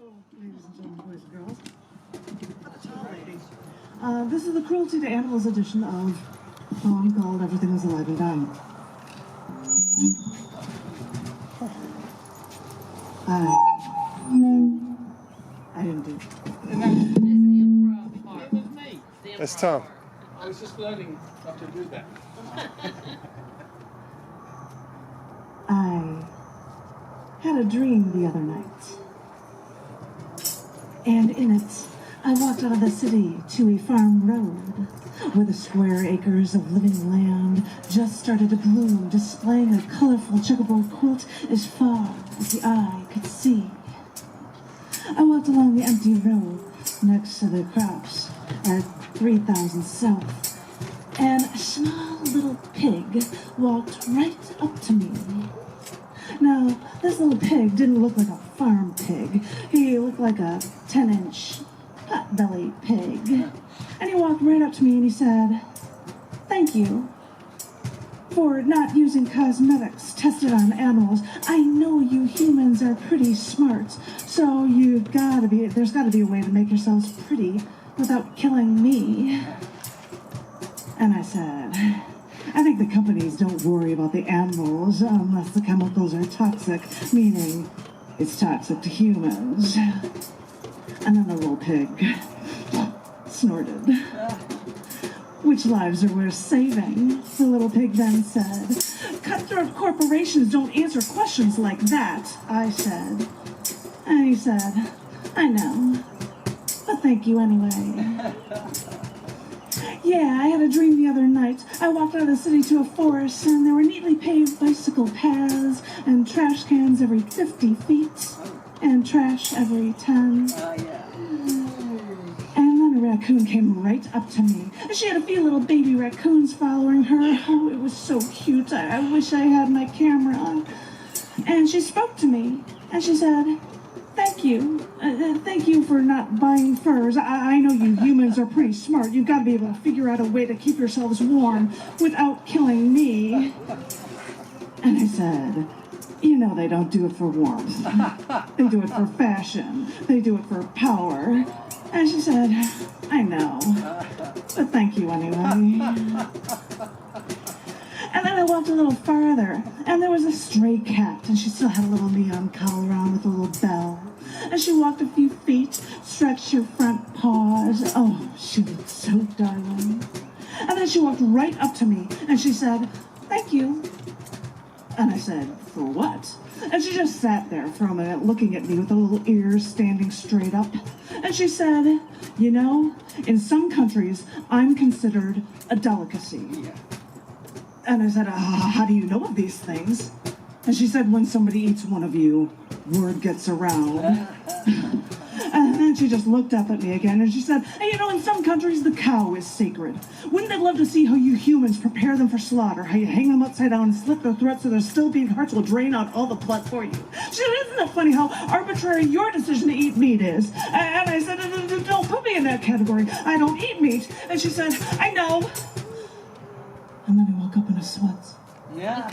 Hello, ladies and gentlemen, boys and girls. This is the Cruelty to Animals edition of a poem called Everything Was Alive and Dying. I didn't do it. That's Tom. I was just learning how to do that. I had a dream the other night. And in it, I walked out of the city to a farm road where the square acres of living land just started to bloom, displaying a colorful checkerboard quilt as far as the eye could see. I walked along the empty road next to the crops at 3,000 South, and a small little pig walked right up to me. Now, this little pig didn't look like a farm pig. He looked like a 10-inch pot-belly pig. And he walked right up to me and he said, "Thank you for not using cosmetics tested on animals. I know you humans are pretty smart, so there's gotta be a way to make yourselves pretty without killing me." And I said, "I think the companies don't worry about the animals unless the chemicals are toxic, meaning it's toxic to humans." And then the little pig snorted. "Which lives are worth saving?" the little pig then said. "Cutthroat corporations don't answer questions like that," I said. And he said, "I know, but thank you anyway." Yeah, I had a dream the other night. I walked out of the city to a forest, and there were neatly paved bicycle paths, and trash cans every 50 feet, and trash every 10. And then a raccoon came right up to me. She had a few little baby raccoons following her. Oh, it was so cute. I wish I had my camera. And she spoke to me, and she said, "Thank you. Thank you for not buying furs. I know you humans are pretty smart. You've got to be able to figure out a way to keep yourselves warm without killing me." And I said, "You know they don't do it for warmth. They do it for fashion. They do it for power." And she said, "I know, but thank you anyway." And then I walked a little farther, and there was a stray cat, and she still had a little neon collar on with a little bell. And she walked a few feet, stretched her front paws. Oh, she looked so darling. And then she walked right up to me, and she said, "Thank you." And I said, "For what?" And she just sat there for a minute, looking at me with her little ears standing straight up. And she said, "You know, in some countries, I'm considered a delicacy." And I said, "How do you know of these things?" And she said, "When somebody eats one of you, word gets around." And then she just looked up at me again, and she said, "Hey, you know, in some countries, the cow is sacred. Wouldn't they love to see how you humans prepare them for slaughter? How you hang them upside down and slit their throats so their still beating hearts will drain out all the blood for you?" She said, "Isn't it funny how arbitrary your decision to eat meat is?" And I said, "Don't put me in that category. I don't eat meat." And she said, "I know." And then I woke up in a sweat. Yeah.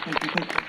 Thank you.